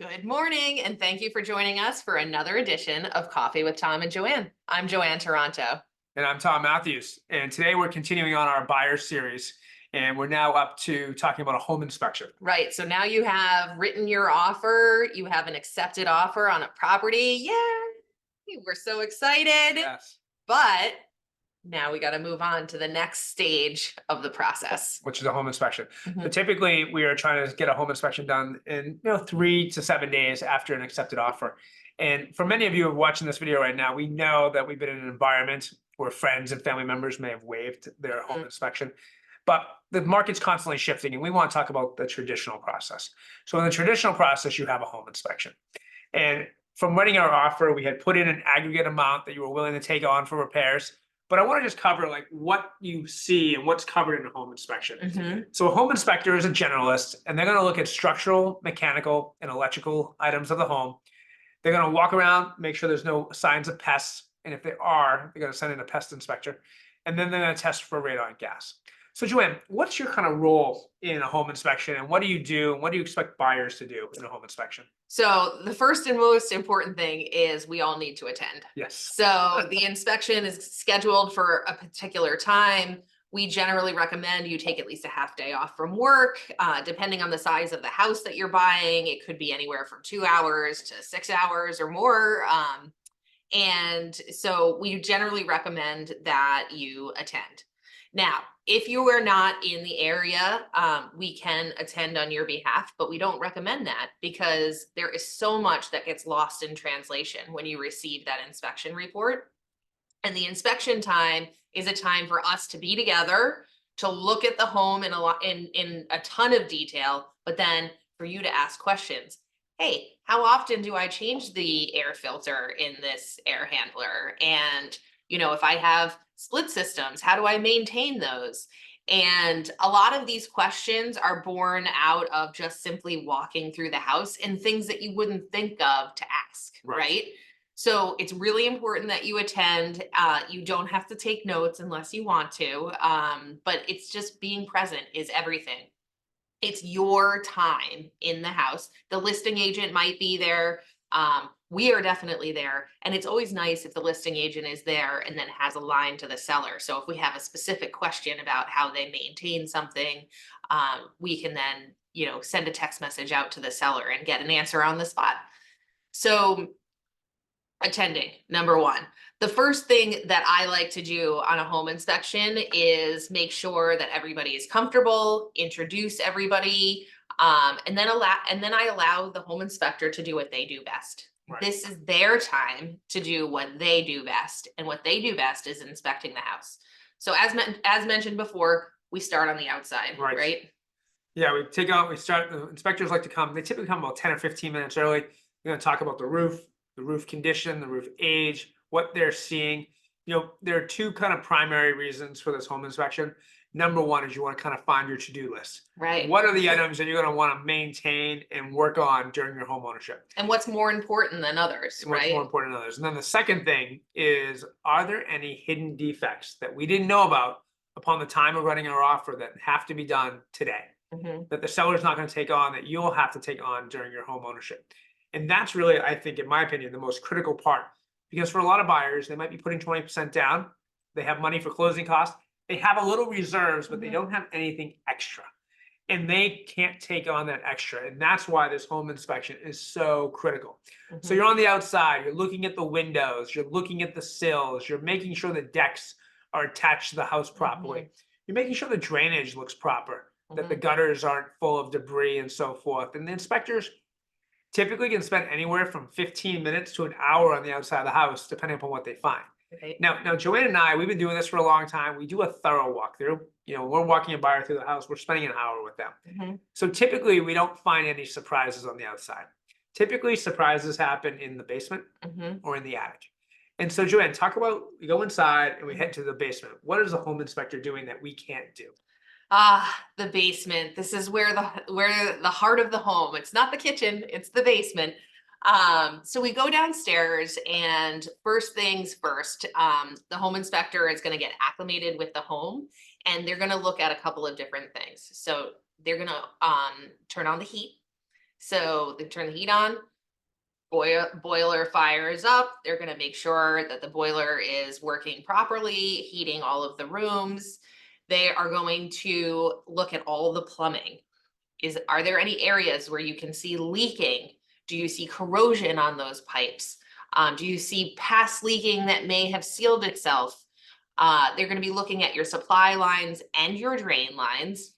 Good morning, and thank you for joining us for another edition of Coffee with Tom and Joanne. I'm Joanne Taranto. And I'm Tom Matthews. And today we're continuing on our buyer series. And we're now up to talking about a home inspection. Right, so now you have written your offer, you have an accepted offer on a property. Yay! We're so excited. Yes. But now we got to move on to the next stage of the process. Which is a home inspection. So Mhm. typically we are trying to get a home inspection done in 3 to 7 days after an accepted offer. And for many of you who are watching this video right now, we know that we've been in an environment where friends and family members may have waived their home Mhm. inspection. But the market's constantly shifting, and we want to talk about the traditional process. So in the traditional process, you have a home inspection. And from writing our offer, we had put in an aggregate amount that you were willing to take on for repairs. But I want to just cover like what you see and what's covered in a home inspection. Mhm. So a home inspector is a generalist, and they're going to look at structural, mechanical, and electrical items of the home. They're going to walk around, make sure there's no signs of pests, and if there are, they're going to send in a pest inspector, and then they're going to test for radon gas. So Joanne, what's your kind of role in a home inspection, and what do you do, and what do you expect buyers to do in a home inspection? So the first and most important thing is we all need to attend. Yes. So the inspection is scheduled for a particular time. We generally recommend you take at least a half day off from work, depending on the size of the house that you're buying. It could be anywhere from 2 hours to 6 hours or more. And so we generally recommend that you attend. Now, if you are not in the area, we can attend on your behalf, but we don't recommend that because there is so much that gets lost in translation when you receive that inspection report. And the inspection time is a time for us to be together, to look at the home in a ton of detail, but then for you to ask questions. Hey, how often do I change the air filter in this air handler? And if I have split systems, how do I maintain those? And a lot of these questions are born out of just simply walking through the house and things that you wouldn't think of to ask, right? So it's really important that you attend. You don't have to take notes unless you want to, but it's just being present is everything. It's your time in the house. The listing agent might be there. We are definitely there. And it's always nice if the listing agent is there and then has a line to the seller. So if we have a specific question about how they maintain something, we can then, send a text message out to the seller and get an answer on the spot. So attending, number one. The first thing that I like to do on a home inspection is make sure that everybody is comfortable, introduce everybody, and then I allow the home inspector to do what they do best. Right. This is their time to do what they do best, and what they do best is inspecting the house. So as mentioned before, we start on the outside, right? Yeah, we start, the inspectors like to come, they typically come about 10 or 15 minutes early. We're going to talk about the roof condition, the roof age, what they're seeing. There are two kind of primary reasons for this home inspection. Number one is you want to kind of find your to-do list. Right. What are the items that you're going to want to maintain and work on during your home ownership? And what's more important than others, What's right? more important than others? And then the second thing is, are there any hidden defects that we didn't know about upon the time of running our offer that have to be done today? Mhm. That the seller's not going to take on, that you'll have to take on during your home ownership. And that's really, I think, in my opinion, the most critical part. Because for a lot of buyers, they might be putting 20% down. They have money for closing costs. They have a little reserves, but they Mhm. don't have anything extra. And they can't take on that extra. And that's why this home inspection is so critical. So Mhm. you're on the outside, you're looking at the windows, you're looking at the sills, you're making sure the decks are attached to the house properly. Mhm. You're making sure the drainage looks proper, that the Mhm. gutters aren't full of debris and so forth. And the inspectors typically can spend anywhere from 15 minutes to an hour on the outside of the house, depending upon what they find. Right. Now, Joanne and I, we've been doing this for a long time. We do a thorough walkthrough. We're walking a buyer through the house. We're spending an hour with them. Mhm. So typically, we don't find any surprises on the outside. Typically, surprises happen in the basement Mhm. or in the attic. And so, Joanne, talk about, we go inside and we head to the basement. What is a home inspector doing that we can't do? The basement. This is where the heart of the home. It's not the kitchen, it's the basement. So we go downstairs, and first things first, the home inspector is going to get acclimated with the home, and they're going to look at a couple of different things. So they're going to turn on the heat. So they turn the heat on, boiler fires up. They're going to make sure that the boiler is working properly, heating all of the rooms. They are going to look at all the plumbing. Are there any areas where you can see leaking? Do you see corrosion on those pipes? Do you see past leaking that may have sealed itself? They're going to be looking at your supply lines and your drain lines.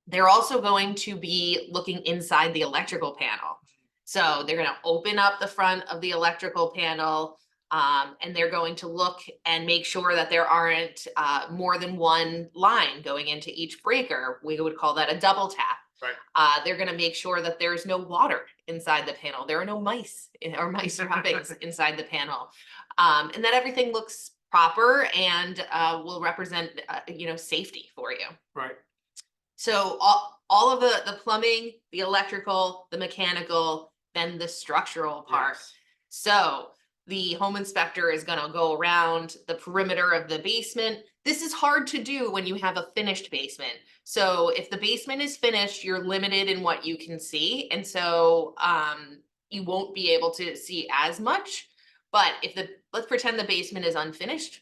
They're also going to be looking inside the electrical panel. So they're going to open up the front of the electrical panel, and they're going to look and make sure that there aren't more than one line going into each breaker. We would call that a double tap. Right. They're going to make sure that there's no water inside the panel. There are no mice or mice droppings inside the panel, and that everything looks proper and will represent, safety for you. Right. So all of the plumbing, the electrical, the mechanical, then the structural part. Yes. So the home inspector is going to go around the perimeter of the basement. This is hard to do when you have a finished basement. So if the basement is finished, you're limited in what you can see. And so you won't be able to see as much. But let's pretend the basement is unfinished.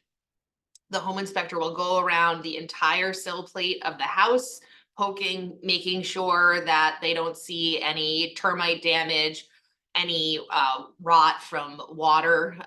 The home inspector will go around the entire sill plate of the house, poking, making sure that they don't see any termite damage, any rot from water,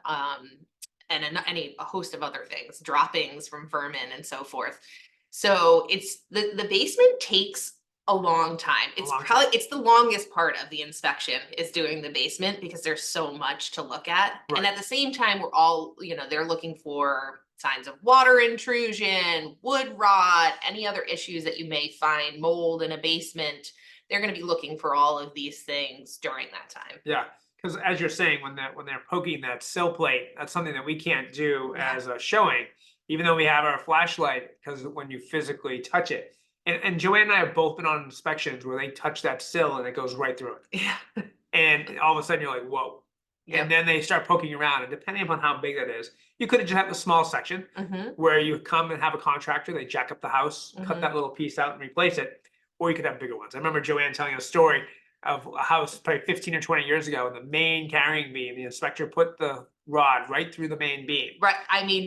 and a host of other things, droppings from vermin and so forth. So it's the basement takes a long time. It's the longest part of the inspection is doing the basement because there's so much to look at. Right. And at the same time, we're all, they're looking for signs of water intrusion, wood rot, any other issues that you may find, mold in a basement. They're going to be looking for all of these things during that time. Yeah, because as you're saying, when they're poking that sill plate, that's something that we can't do as a showing, even though we have our flashlight, because when you physically touch it. And Joanne and I have both been on inspections where they touch that sill and it goes right through it. Yeah. And all of a sudden you're like, whoa. Yep. And then they start poking around, and depending upon how big that is, you could have just had a small section where you come and have a contractor, they jack up the house, cut that little piece out and replace it, or you could have bigger ones. I remember Joanne telling a story of a house probably 15 or 20 years ago, and the main carrying beam, the inspector put the rod right through the main beam. Right,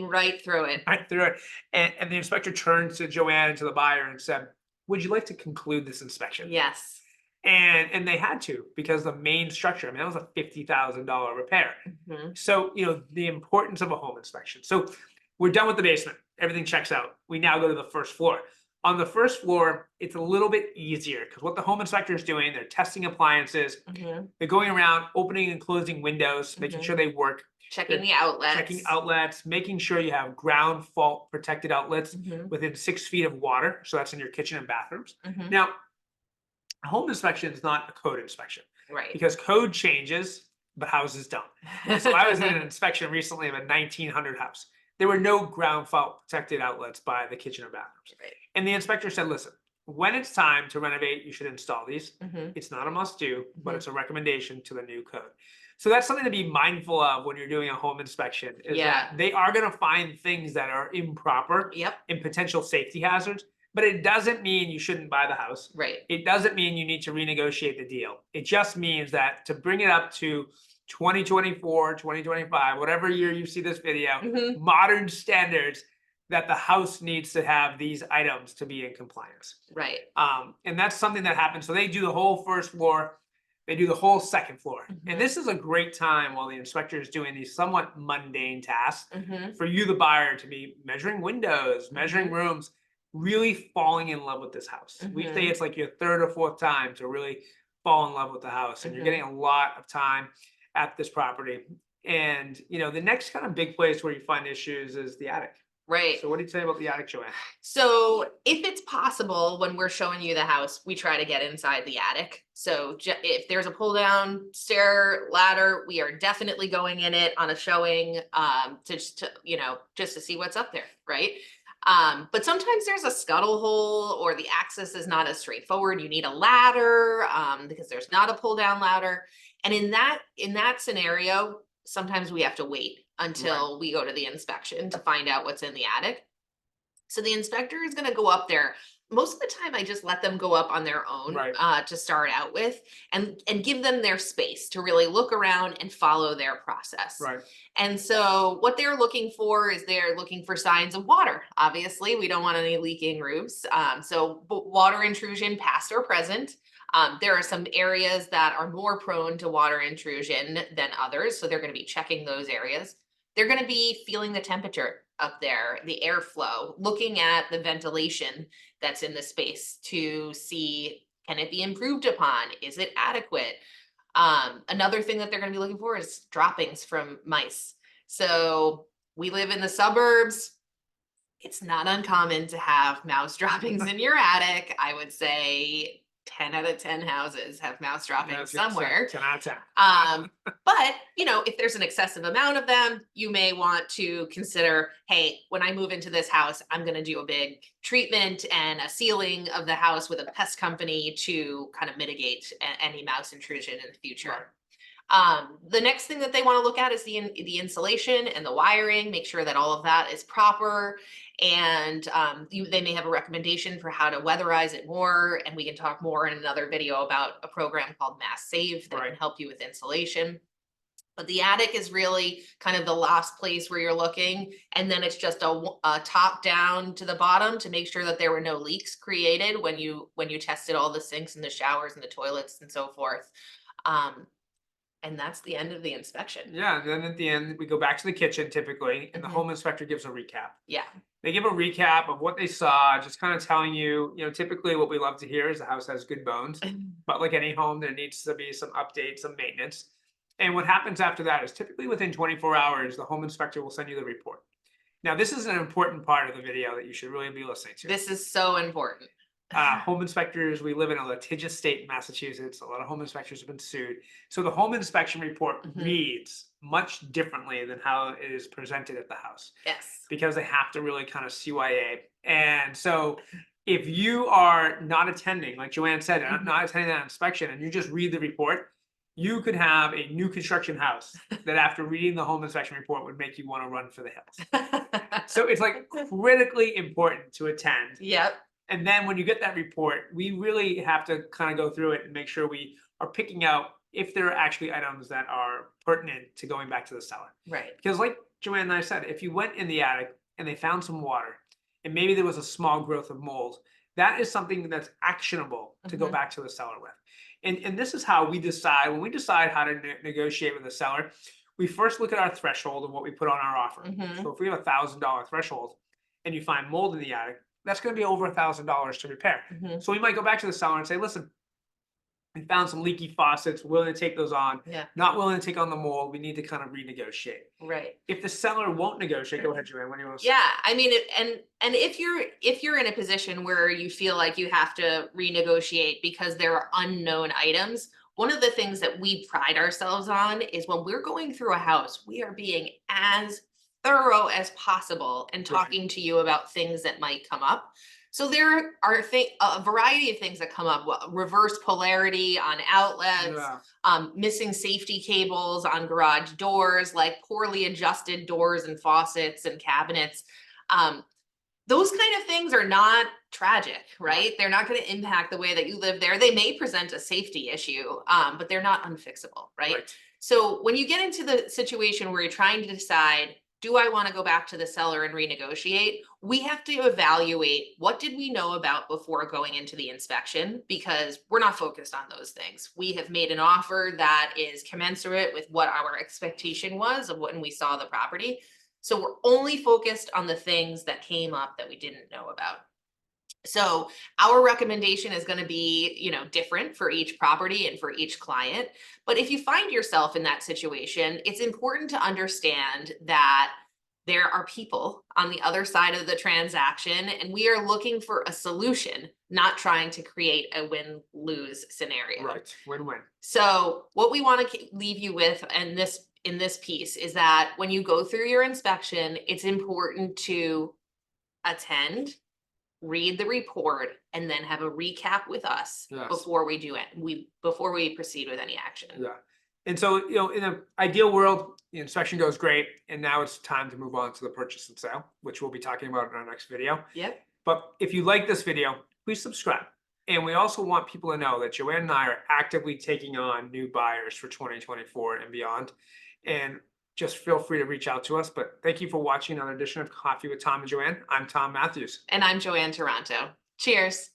right through it. Right through it. And the inspector turned to Joanne and to the buyer and said, "Would you like to conclude this inspection?" Yes. And they had to, because the main structure, I mean, that was a $50,000 repair. So, the importance of a home inspection. So we're done with the basement. Everything checks out. We now go to the first floor. On the first floor, it's a little bit easier because what the home inspector is doing, they're testing appliances. They're going around, opening and closing windows, making sure they work. Checking Checking outlets, making sure you have ground fault protected outlets within 6 feet of water. So that's in your kitchen and bathrooms. Now, a home inspection is not a code inspection, right? Because code changes, but houses don't. So I was in an inspection recently of a 1900 house. There were no ground fault protected outlets by the kitchen or bathrooms. Right. And the inspector said, listen, when it's time to renovate, you should install these. It's not a must do, but it's a recommendation to the new code. So that's something to be mindful of when you're doing a home inspection, is that they are going to find things that are improper and potential safety hazards. But it doesn't mean you shouldn't buy the house. Right. It doesn't mean you need to renegotiate the deal. It just means that to bring it up to 2024, 2025, whatever year you see this video, modern standards, that the house needs to have these items to be in compliance. Right. And that's something that happens. So they do the whole first floor, they do the whole second floor. And this is a great time while the inspector is doing these somewhat mundane tasks for you, the buyer, to be measuring windows, measuring rooms, really falling in love with this house. We say it's like your third or fourth time to really fall in love with the house, and you're getting a lot of time at this property. And the next kind of big place where you find issues is the attic. Right. So what do you say about the attic, Joanne? So if it's possible, when we're showing you the house, we try to get inside the attic. So if there's a pull down stair ladder, we are definitely going in it on a showing, just to see what's up there. Right. But sometimes there's a scuttle hole, or the access is not as straightforward. You need a ladder, because there's not a pull down ladder. And in that scenario, sometimes we have to wait until we go to the inspection to find out what's in the attic. So the inspector is going to go up there most of the time I just let them go up on their own, Right. to start out with, and give them their space to really look around and follow their process. Right. And so what they're looking for is they're looking for signs of water. Obviously, we don't want any leaking roofs. So water intrusion, past or present. There are some areas that are more prone to water intrusion than others. So they're going to be checking those areas. They're going to be feeling the temperature up there, the airflow, looking at the ventilation that's in the space to see, can it be improved upon? Is it adequate? Another thing that they're going to be looking for is droppings from mice. So we live in the suburbs. It's not uncommon to have mouse droppings in your attic. I would say 10 out of 10 houses have mouse droppings somewhere. 10 out of 10. But if there's an excessive amount of them, you may want to consider, hey, when I move into this house, I'm going to do a big treatment and a sealing of the house with a pest company to kind of mitigate any mouse intrusion in the future. Right. The next thing that they want to look at is the insulation and the wiring, make sure that all of that is proper. And they may have a recommendation for how to weatherize it more. And we can talk more in another video about a program called Mass Save that Right. can help you with insulation. But the attic is really kind of the last place where you're looking. And then it's just a top down to the bottom to make sure that there were no leaks created when you tested all the sinks and the showers and the toilets and so forth. And that's the end of the inspection. Yeah, and then at the end, we go back to the kitchen typically, and the Mhm. home inspector gives a recap. Yeah. They give a recap of what they saw, just kind of telling you, typically what we love to hear is the house has good bones. But like any home, there needs to be some updates, some maintenance. And what happens after that is typically within 24 hours, the home inspector will send you the report. Now, this is an important part of the video that you should really be listening to. This is so important. Home inspectors, we live in a litigious state in Massachusetts. A lot of home inspectors have been sued. So the home inspection report Mhm. reads much differently than how it is presented at the house Yes. because they have to really kind of CYA. And so if you are not attending, like Joanne said, not attending that inspection and you just read the report, you could have a new construction house that after reading the home inspection report would make you want to run for the hills. So it's like critically important to attend. Yep. And then when you get that report, we really have to kind of go through it and make sure we are picking out if there are actually items that are pertinent to going back to the seller. Right. Because like Joanne and I said, if you went in the attic and they found some water and maybe there was a small growth of mold, that is something that's actionable to go Mhm. back to the seller with. And this is how we decide, when we decide how to negotiate with the seller, we first look at our threshold of what we put on our offer. Mhm. So if we have $1,000 threshold and you find mold in the attic, that's going to be over $1,000 to repair. Mhm. So we might go back to the seller and say, listen, we found some leaky faucets, willing to take those on, Yeah. not willing to take on the mold. We need to kind of renegotiate. Right. If the seller won't negotiate, go ahead, Joanne. What do you want to say? Yeah, I mean, and if you're in a position where you feel like you have to renegotiate because there are unknown items, one of the things that we pride ourselves on is when we're going through a house, we are being as thorough as possible and Right. talking to you about things that might come up. So there are a variety of things that come up. Reverse polarity on outlets, Yeah. missing safety cables on garage doors, like poorly adjusted doors and faucets and cabinets. Those kind of things are not tragic, right? They're not going to impact the way that you live there. They may present a safety issue, but they're not unfixable, right? So when you get into the situation where you're trying to decide, do I want to go back to the seller and renegotiate? We have to evaluate what did we know about before going into the inspection, because we're not focused on those things. We have made an offer that is commensurate with what our expectation was of when we saw the property. So we're only focused on the things that came up that we didn't know about. So our recommendation is going to be, different for each property and for each client. But if you find yourself in that situation, it's important to understand that there are people on the other side of the transaction, and we are looking for a solution, not trying to create a win-lose scenario. Right. Win-win. So what we want to leave you with in this piece is that when you go through your inspection, it's important to attend, read the report, and then have a recap with us Yes. before we do it. Before we proceed with any action. Yeah. And so, in an ideal world, the inspection goes great. And now it's time to move on to the purchase and sale, which we'll be talking about in our next video. Yep. But if you like this video, please subscribe. And we also want people to know that Joanne and I are actively taking on new buyers for 2024 and beyond. And just feel free to reach out to us. But thank you for watching another edition of Coffee with Tom and Joanne. I'm Tom Matthews. And I'm Joanne Taranto. Cheers.